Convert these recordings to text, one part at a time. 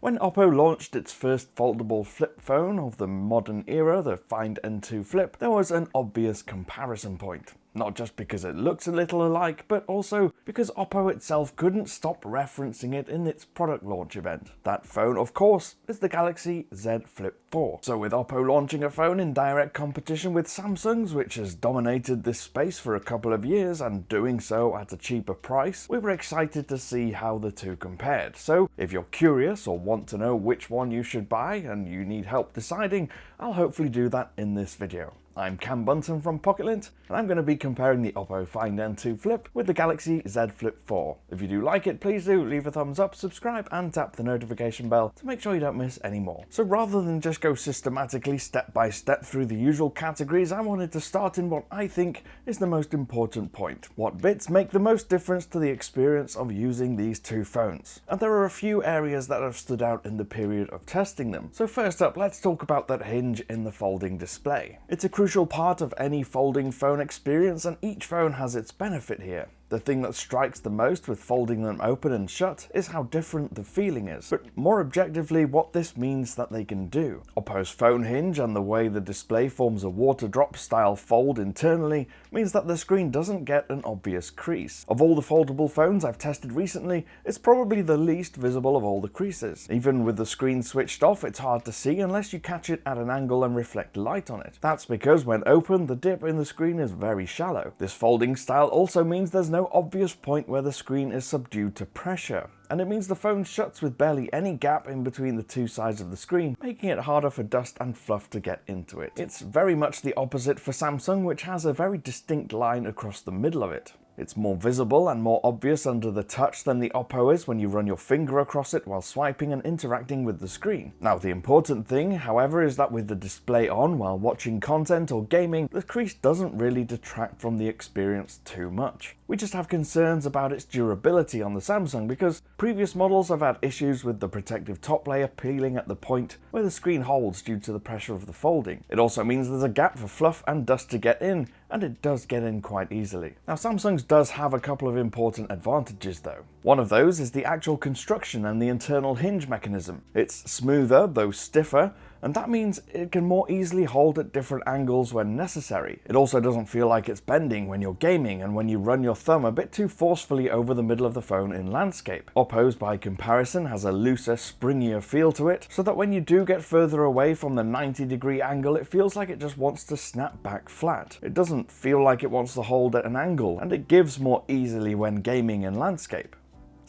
When Oppo launched its first foldable flip phone of the modern era, the Find N2 Flip, there was an obvious comparison point. Not just because it looks a little alike, but also because Oppo itself couldn't stop referencing it in its product launch event. That phone, of course, is the Galaxy Z Flip 4. So with Oppo launching a phone in direct competition with Samsung's, which has dominated this space for a couple of years and doing so at a cheaper price, we were excited to see how the two compared. So if you're curious or want to know which one you should buy and you need help deciding, I'll hopefully do that in this video. I'm Cam Bunton from Pocket-lint, and I'm going to be comparing the Oppo Find N2 Flip with the Galaxy Z Flip 4. If you do like it, please do leave a thumbs up, subscribe, and tap the notification bell to make sure you don't miss any more. So rather than just go systematically step by step through the usual categories, I wanted to start in what I think is the most important point. What bits make the most difference to the experience of using these two phones? And there are a few areas that have stood out in the period of testing them. So first up, let's talk about that hinge in the folding display. It's a crucial part of any folding phone experience, and each phone has its benefit here. The thing that strikes the most with folding them open and shut is how different the feeling is, but more objectively what this means that they can do. Oppo's phone hinge and the way the display forms a water drop style fold internally means that the screen doesn't get an obvious crease. Of all the foldable phones I've tested recently, it's probably the least visible of all the creases. Even with the screen switched off, it's hard to see unless you catch it at an angle and reflect light on it. That's because when open, the dip in the screen is very shallow. This folding style also means there's no obvious point where the screen is subdued to pressure, and it means the phone shuts with barely any gap in between the two sides of the screen, making it harder for dust and fluff to get into it. It's very much the opposite for Samsung, which has a very distinct line across the middle of it. It's more visible and more obvious under the touch than the Oppo is when you run your finger across it while swiping and interacting with the screen. Now, the important thing, however, is that with the display on while watching content or gaming, the crease doesn't really detract from the experience too much. We just have concerns about its durability on the Samsung because previous models have had issues with the protective top layer peeling at the point where the screen holds due to the pressure of the folding. It also means there's a gap for fluff and dust to get in, and it does get in quite easily. Now, Samsung's does have a couple of important advantages though. One of those is the actual construction and the internal hinge mechanism. It's smoother, though stiffer, and that means it can more easily hold at different angles when necessary. It also doesn't feel like it's bending when you're gaming and when you run your thumb a bit too forcefully over the middle of the phone in landscape. Oppo's, by comparison, has a looser, springier feel to it, so that when you do get further away from the 90-degree angle, it feels like it just wants to snap back flat. It doesn't feel like it wants to hold at an angle, and it gives more easily when gaming in landscape.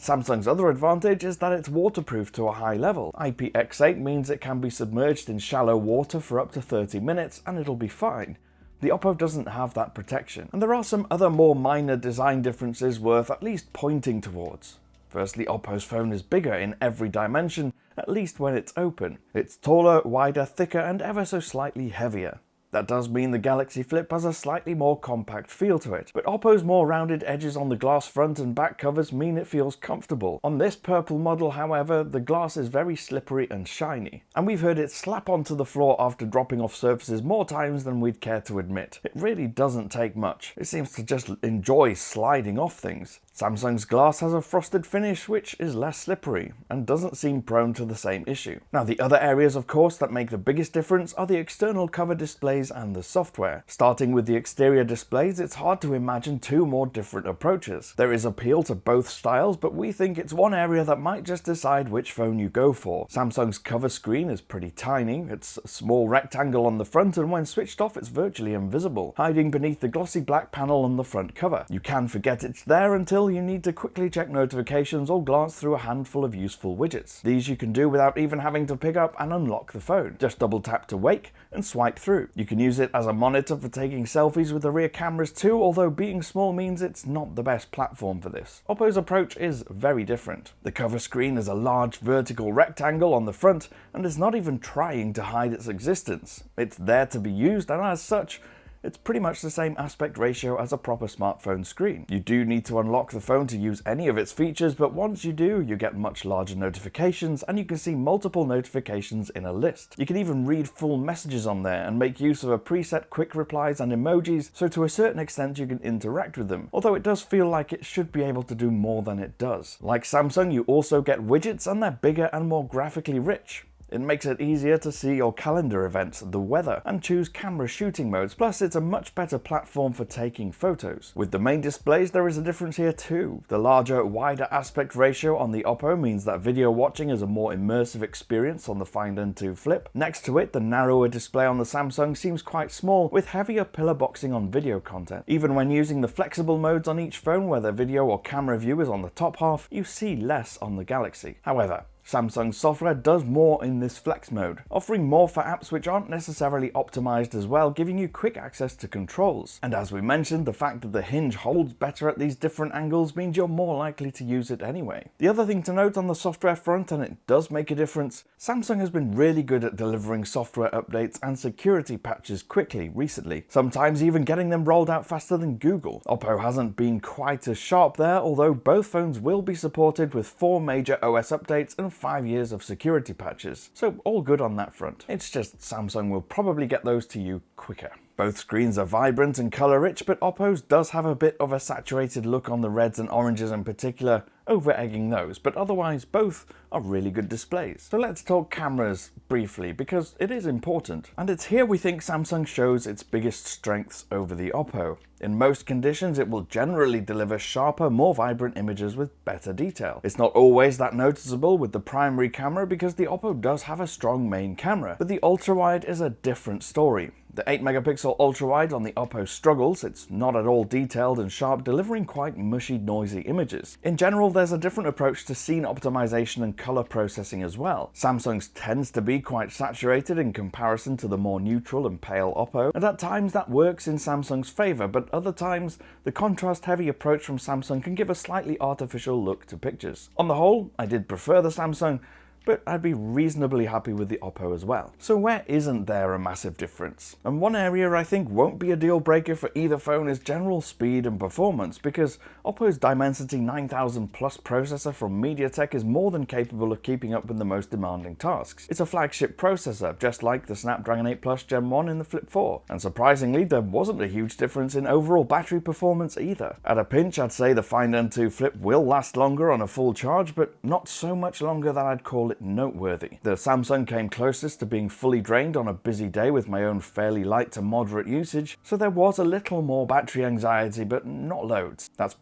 Samsung's other advantage is that it's waterproof to a high level. IPX8 means it can be submerged in shallow water for up to 30 minutes and it'll be fine. The Oppo doesn't have that protection, and there are some other more minor design differences worth at least pointing towards. Firstly, Oppo's phone is bigger in every dimension, at least when it's open. It's taller, wider, thicker, and ever so slightly heavier. That does mean the Galaxy Flip has a slightly more compact feel to it, but Oppo's more rounded edges on the glass front and back covers mean it feels comfortable. On this purple model, however, the glass is very slippery and shiny, and we've heard it slap onto the floor after dropping off surfaces more times than we'd care to admit. It really doesn't take much. It seems to just enjoy sliding off things. Samsung's glass has a frosted finish which is less slippery and doesn't seem prone to the same issue. Now, the other areas of course that make the biggest difference are the external cover displays and the software. Starting with the exterior displays, it's hard to imagine two more different approaches. There is appeal to both styles, but we think it's one area that might just decide which phone you go for. Samsung's cover screen is pretty tiny. It's a small rectangle on the front, and when switched off it's virtually invisible, hiding beneath the glossy black panel on the front cover. You can forget it's there until you need to quickly check notifications or glance through a handful of useful widgets. These you can do without even having to pick up and unlock the phone. Just double tap to wake and swipe through. You can use it as a monitor for taking selfies with the rear cameras too, although being small means it's not the best platform for this. Oppo's approach is very different. The cover screen is a large vertical rectangle on the front and is not even trying to hide its existence. It's there to be used, and as such, it's pretty much the same aspect ratio as a proper smartphone screen. You do need to unlock the phone to use any of its features, but once you do, you get much larger notifications and you can see multiple notifications in a list. You can even read full messages on there and make use of a preset quick replies and emojis, so to a certain extent you can interact with them, although it does feel like it should be able to do more than it does. Like Samsung, you also get widgets and they're bigger and more graphically rich. It makes it easier to see your calendar events, the weather, and choose camera shooting modes, plus it's a much better platform for taking photos. With the main displays there is a difference here too. The larger, wider aspect ratio on the Oppo means that video watching is a more immersive experience on the Find N2 Flip. Next to it, the narrower display on the Samsung seems quite small, with heavier pillar boxing on video content. Even when using the flexible modes on each phone where the video or camera view is on the top half, you see less on the Galaxy. However, Samsung's software does more in this flex mode, offering more for apps which aren't necessarily optimized as well, giving you quick access to controls. And as we mentioned, the fact that the Hinge holds better at these different angles means you're more likely to use it anyway. The other thing to note on the software front, and it does make a difference, Samsung has been really good at delivering software updates and security patches quickly recently, sometimes even getting them rolled out faster than Google. Oppo hasn't been quite as sharp there, although both phones will be supported with 4 major OS updates and 5 years of security patches, so all good on that front. It's just Samsung will probably get those to you quicker. Both screens are vibrant and colour rich, but Oppo's does have a bit of a saturated look on the reds and oranges in particular, over-egging those, but otherwise both are really good displays. So let's talk cameras briefly, because it is important. And it's here we think Samsung shows its biggest strengths over the Oppo. In most conditions, it will generally deliver sharper, more vibrant images with better detail. It's not always that noticeable with the primary camera because the Oppo does have a strong main camera, but the ultra-wide is a different story. The 8-megapixel ultra-wide on the Oppo struggles. It's not at all detailed and sharp, delivering quite mushy, noisy images. In general, there's a different approach to scene optimization and color processing as well. Samsung's tends to be quite saturated in comparison to the more neutral and pale Oppo, and at times that works in Samsung's favor, but other times the contrast-heavy approach from Samsung can give a slightly artificial look to pictures. On the whole, I did prefer the Samsung, but I'd be reasonably happy with the Oppo as well. So where isn't there a massive difference? And one area I think won't be a deal breaker for either phone is general speed and performance, because Oppo's Dimensity 9000 Plus processor from MediaTek is more than capable of keeping up with the most demanding tasks. It's a flagship processor, just like the Snapdragon 8 Plus Gen 1 in the Flip 4, and surprisingly there wasn't a huge difference in overall battery performance either. At a pinch, I'd say the Find N2 Flip will last longer on a full charge, but not so much longer that I'd call it noteworthy. The Samsung came closest to being fully drained on a busy day with my own fairly light to moderate usage, so there was a little more battery anxiety, but not loads. That's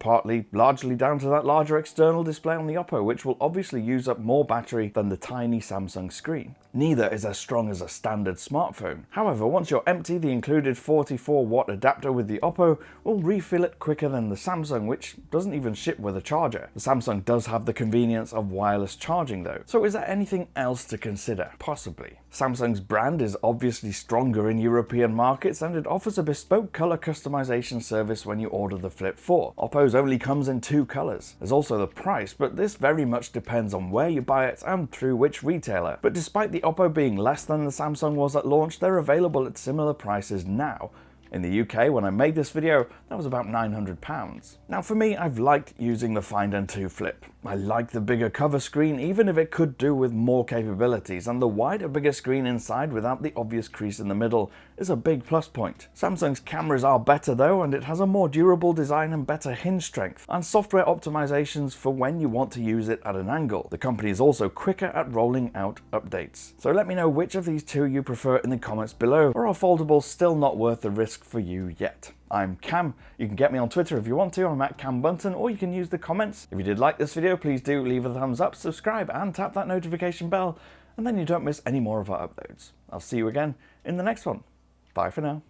largely down to that larger external display on the Oppo, which will obviously use up more battery than the tiny Samsung screen. Neither is as strong as a standard smartphone. However, once you're empty, the included 44-watt adapter with the Oppo will refill it quicker than the Samsung, which doesn't even ship with a charger. The Samsung does have the convenience of wireless charging though. So is there anything else to consider? Possibly. Samsung's brand is obviously stronger in European markets, and it offers a bespoke color customization service when you order the Flip 4. Oppo's only comes in 2 colors. There's also the price, but this very much depends on where you buy it and through which retailer. But despite the Oppo being less than the Samsung was at launch, they're available at similar prices now. In the UK, when I made this video, that was about £900. Now for me, I've liked using the Find N2 Flip. I like the bigger cover screen, even if it could do with more capabilities, and the wider, bigger screen inside without the obvious crease in the middle is a big plus point. Samsung's cameras are better though, and it has a more durable design and better hinge strength, and software optimizations for when you want to use it at an angle. The company is also quicker at rolling out updates. So let me know which of these two you prefer in the comments below, or are foldables still not worth the risk for you yet? I'm Cam. You can get me on Twitter if you want to. I'm at Cam Bunton, or you can use the comments. If you did like this video, please do leave a thumbs up, subscribe, and tap that notification bell, and then you don't miss any more of our uploads. I'll see you again in the next one. Bye for now.